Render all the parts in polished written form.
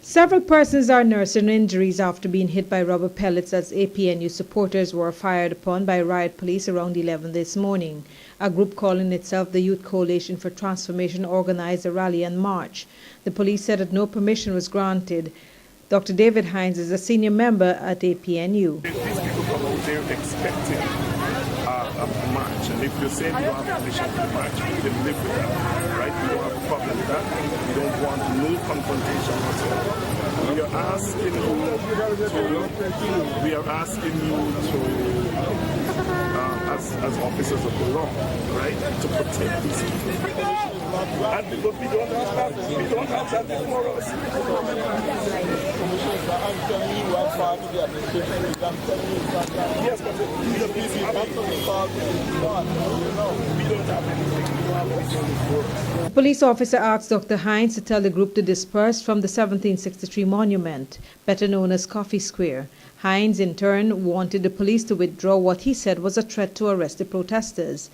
Several persons are nursing injuries after being hit by rubber pellets as APNU supporters were fired upon by riot police around 11 this morning. A group calling itself the Youth Coalition for Transformation organized a rally and march. The police said that no permission was granted. Dr. David Hines is a senior member at APNU. These people come out there expecting a march, and if you're saying you don't have permission to march, we can live with that, right? We don't have a problem with that. We don't want no confrontation whatsoever. We are asking you to as officers of the law, right, to protect these people. And but we don't have that before us. Yes, but we don't have anything. The police officer asked Dr. Hines to tell the group to disperse from the 1763 monument, better known as Coffee Square. Hines, in turn, wanted the police to withdraw what he said was a threat to arrest the protesters.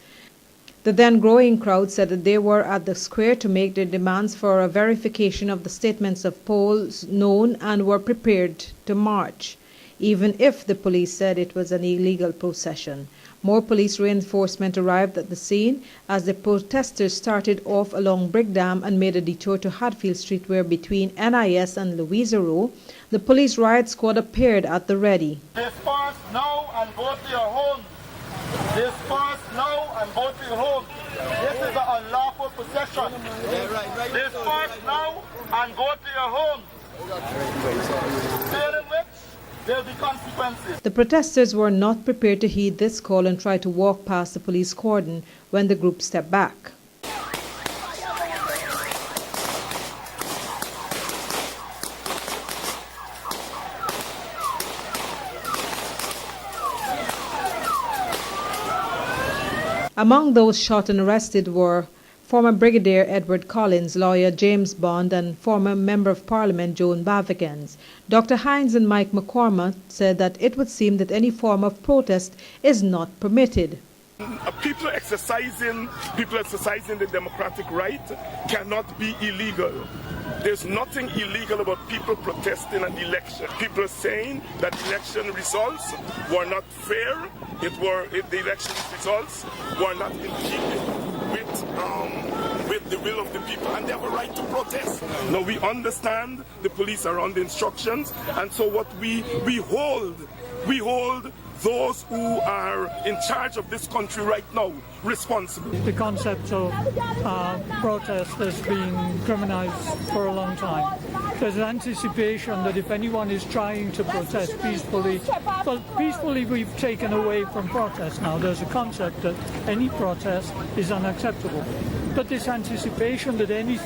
The then growing crowd said that they were at the square to make their demands for a verification of the statements of polls known and were prepared to march, even if the police said it was an illegal procession. More police reinforcement arrived at the scene as the protesters started off along Brick Dam and made a detour to Hatfield Street, where between NIS and Louisa Row, the police riot squad appeared at the ready. Disperse now and go to your homes. Disperse now and go to your homes. This is an unlawful procession. Disperse now and go to your homes. Failing which, there will be consequences. The protesters were not prepared to heed this call and tried to walk past the police cordon when the group stepped back. Among those shot and arrested were former Brigadier Edward Collins, lawyer James Bond, and former Member of Parliament Joan Bavigans. Dr. Hines and Mike McCormack said that it would seem that any form of protest is not permitted. People exercising the democratic right cannot be illegal. There's nothing illegal about people protesting an election. People are saying that election results were not fair. The election results were not in keeping with the will of the people, and they have a right to protest. Now we understand the police are under instructions, and so what we hold those who are in charge of this country right now responsible. The concept of protest has been criminalized for a long time. There's an anticipation that if anyone is trying to protest peacefully, well, peacefully we've taken away from protest now. There's a concept that any protest is unacceptable. But this anticipation that any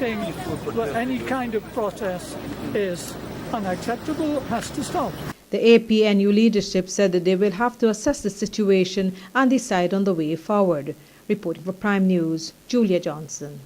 kind of protest is unacceptable has to stop. The APNU leadership said that they will have to assess the situation and decide on the way forward. Reporting for Prime News, Julia Johnson.